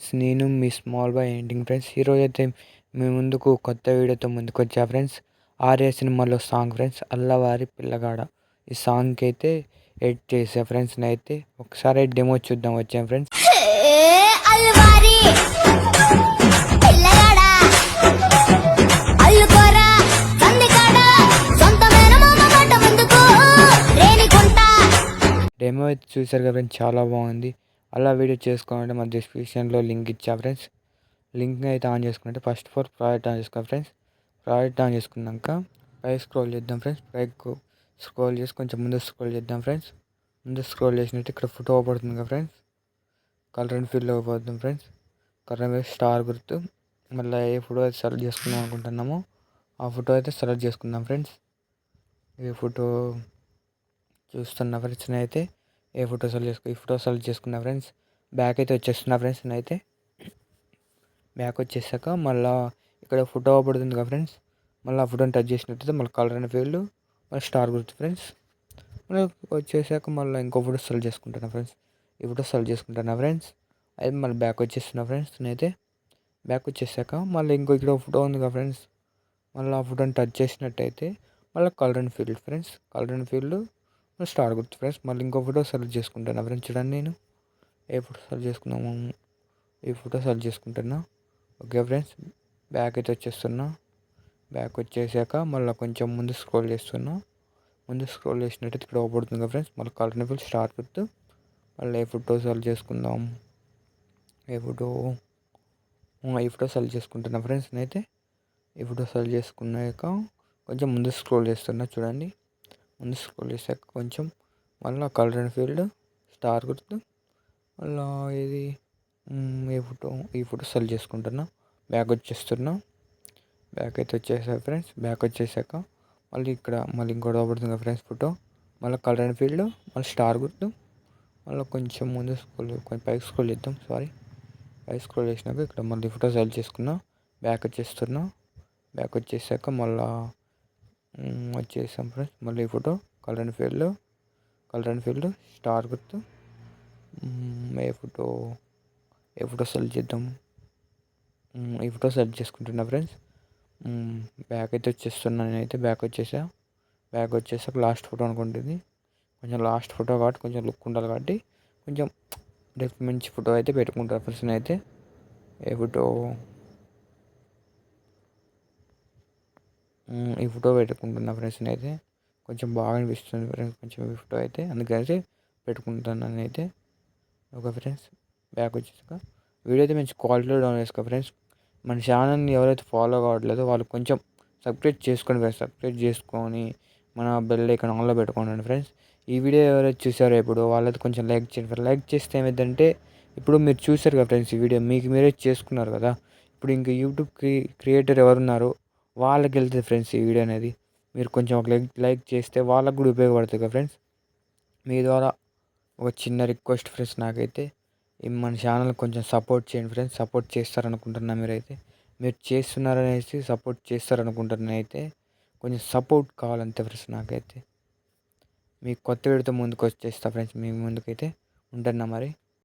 నేను మీ small bye editing friends. ఈరోజైతే మీ ముందుకు కొత్త వీడియోతో ముందుకొచ్చా ఫ్రెండ్స్. 'ఆర్య' సినిమాలో సాంగ్ ఫ్రెండ్స్, 'అల్లవారి పిల్లగాడ'. ఈ సాంగ్కి అయితే ఎడిట్ చేసా ఫ్రెండ్స్. నేనైతే ఒకసారి డెమో చూద్దాం వచ్చాను ఫ్రెండ్స్. డెమో అయితే చూసారు కదా ఫ్రెండ్స్, చాలా బాగుంది. అలా వీడియో చేసుకోవాలంటే మన డిస్క్రిప్షన్లో లింక్ ఇచ్చా ఫ్రెండ్స్. లింక్ అయితే ఆన్ చేసుకుంటే ఫస్ట్ ఫోర్ ప్రాజెక్ట్ ఆన్ చేసుకోవాలి ఫ్రెండ్స్. ప్రాజెక్ట్ ఆన్ చేసుకున్నాక పై స్క్రోల్ చేద్దాం ఫ్రెండ్స్. పైకి స్క్రోల్ చేసి కొంచెం ముందు స్క్రోల్ చేద్దాం ఫ్రెండ్స్. ముందు స్క్రోల్ చేసినట్టు ఇక్కడ ఫోటో పడుతుంది కదా ఫ్రెండ్స్. కలర్ అండ్ ఫీల్డ్లో పోద్దాం ఫ్రెండ్స్. కలర్ మీద స్టార్ గుర్తు. మళ్ళీ ఏ ఫోటో అయితే సెలెక్ట్ చేసుకుందాం అనుకుంటున్నామో ఆ ఫోటో అయితే సెలెక్ట్ చేసుకుందాం ఫ్రెండ్స్. ఈ ఫోటో చూస్తున్నా ఫ్రెండ్స్. అయితే ఏ ఫోటో సెలెక్ట్ ఈ ఫోటో సెలెక్ట్ చేసుకున్నా ఫ్రెండ్స్. బ్యాక్ అయితే వచ్చేస్తున్నా ఫ్రెండ్స్. అయితే బ్యాక్ వచ్చేసాక మళ్ళీ ఇక్కడ ఫోటో పడుతుంది కదా ఫ్రెండ్స్. మళ్ళీ ఆ ఫోటోని టచ్ చేసినట్టయితే మళ్ళీ కలర్ అండ్ ఫీల్డ్ మళ్ళీ స్టార్ గుర్తు ఫ్రెండ్స్. మళ్ళీ వచ్చేసాక మళ్ళీ ఇంకో ఫోటో సెలెక్ట్ చేసుకుంటున్నా ఫ్రెండ్స్. ఈ ఫోటో సెలెక్ట్ చేసుకుంటున్నా ఫ్రెండ్స్. అయితే మళ్ళీ బ్యాక్ వచ్చేస్తున్నా ఫ్రెండ్స్. నేనైతే బ్యాక్ వచ్చేసాక మళ్ళీ ఇంకో ఇక్కడ ఫోటో ఉంది కదా ఫ్రెండ్స్. మళ్ళీ ఆ ఫోటోని టచ్ చేసినట్టయితే మళ్ళీ colour and field friends. Colour and field star గుర్తు ఫ్రెండ్స్. మళ్ళీ ఇంకో ఫోటో సెలెక్ట్ చేసుకుంటున్నా ఫ్రెండ్స్. చూడండి, నేను ఏ ఫోటో సెలెక్ట్ చేసుకున్నాము ఈ ఫోటో సెలెక్ట్ చేసుకుంటున్నా. ఓకే ఫ్రెండ్స్, బ్యాక్ అయితే వచ్చేస్తున్నా. బ్యాక్ వచ్చేసాక మళ్ళీ కొంచెం ముందు స్క్రోల్ చేస్తున్నా. ముందు స్క్రోల్ చేసినట్టయితే ఇక్కడ పడుతుంది కదా ఫ్రెండ్స్. మళ్ళీ కలర్ అండ్ ఫీల్డ్ స్టార్ గుర్తు. మళ్ళీ ఏ ఫోటో సెలెక్ట్ చేసుకుందాం. ఈ ఫోటో సెలెక్ట్ చేసుకుంటున్నా ఫ్రెండ్స్. నేనైతే ఈ ఫోటో సెలెక్ట్ చేసుకున్నాక కొంచెం ముందు స్క్రోల్ చేస్తున్నా. చూడండి, ముందు స్క్రోల్ చేసాక కొంచెం మళ్ళీ కలర్ అండ్ ఫీల్డ్ స్టార్ గుర్తు. మళ్ళీ ఇది ఈ ఫోటో సెలెక్ట్ చేసుకుంటున్నా. బ్యాక్ వచ్చేస్తున్నా. బ్యాక్ అయితే వచ్చేసాక ఫ్రెండ్స్. బ్యాక్ వచ్చేసాక మళ్ళీ ఇక్కడ మళ్ళీ ఇంకోటి పడుతుంది కదా ఫ్రెండ్స్ ఫోటో. మళ్ళీ కలర్ అండ్ ఫీల్డ్ మళ్ళీ స్టార్ గుర్తు. మళ్ళీ కొంచెం ముందు స్క్రోల్ కొంచెం పైకి స్క్రోల్ చేద్దాం. పైకి స్క్రోల్ చేసినాక ఇక్కడ మళ్ళీ ఫోటో సెలెక్ట్ చేసుకున్నా. బ్యాక్ వచ్చేస్తున్నా. బ్యాక్ వచ్చేసాక మళ్ళీ వచ్చేసాం ఫ్రెండ్స్. మళ్ళీ ఈ photo colour and field star గుర్తు. ఏ ఫోటో సెలెక్ట్ చేద్దాం. ఈ ఫోటో సెలెక్ట్ చేసుకుంటున్నా ఫ్రెండ్స్. బ్యాక్ అయితే వచ్చేస్తున్నా. నేనైతే బ్యాక్ వచ్చేసాక లాస్ట్ ఫోటో అనుకుంటుంది. కొంచెం లాస్ట్ ఫోటో కాబట్టి కొంచెం లుక్ ఉండాలి కాబట్టి కొంచెం మంచి ఫోటో అయితే పెట్టుకుంటాను ఫ్రెండ్స్. అయితే ఈ ఫోటో పెట్టుకుంటున్నా ఫ్రెండ్స్. అయితే కొంచెం బాగా అనిపిస్తుంది ఫ్రెండ్స్ కొంచెం ఈ ఫోటో అయితే, అందుకని పెట్టుకుంటాను నేనైతే. ఓకే ఫ్రెండ్స్, బ్యాక్ వచ్చేసాక వీడియో అయితే మంచి క్వాలిటీలో డౌన్ చేసుకో ఫ్రెండ్స్. మన ఛానల్ని ఎవరైతే ఫాలో కావట్లేదో వాళ్ళు కొంచెం సబ్స్క్రైబ్ చేసుకోండి ఫ్రెండ్స్. సబ్స్క్రైబ్ చేసుకొని మన బెల్ ఐకాన్ ఆన్లో పెట్టుకోండి ఫ్రెండ్స్. ఈ వీడియో ఎవరైతే చూసారో ఇప్పుడు వాళ్ళైతే కొంచెం లైక్ చేయండి. లైక్ చేస్తే ఏమైందంటే ఇప్పుడు మీరు చూసారు కదా ఫ్రెండ్స్, ఈ వీడియో మీకు మీరే చేసుకున్నారు కదా. ఇప్పుడు ఇంకా యూట్యూబ్ క్రియేటర్ ఎవరున్నారు వాళ్ళకి వెళ్తుంది ఫ్రెండ్స్ ఈ వీడియో అనేది. మీరు కొంచెం ఒక లైక్ చేస్తే వాళ్ళకు కూడా ఉపయోగపడుతుంది కదా ఫ్రెండ్స్. మీ ద్వారా ఒక చిన్న రిక్వెస్ట్ ఫ్రెండ్స్, నాకైతే మన ఛానల్ కొంచెం సపోర్ట్ చేయండి ఫ్రెండ్స్. సపోర్ట్ చేస్తారనుకుంటున్నా మీరు చేస్తున్నారనేసి సపోర్ట్ చేస్తారనుకుంటున్నా. అయితే కొంచెం సపోర్ట్ కావాలంతే ఫ్రెండ్స్ నాకైతే. మీకు కొత్త వీడియోతో ముందుకు వచ్చేస్తా ఫ్రెండ్స్. మీ ముందుకైతే ఉంటున్నా మరి.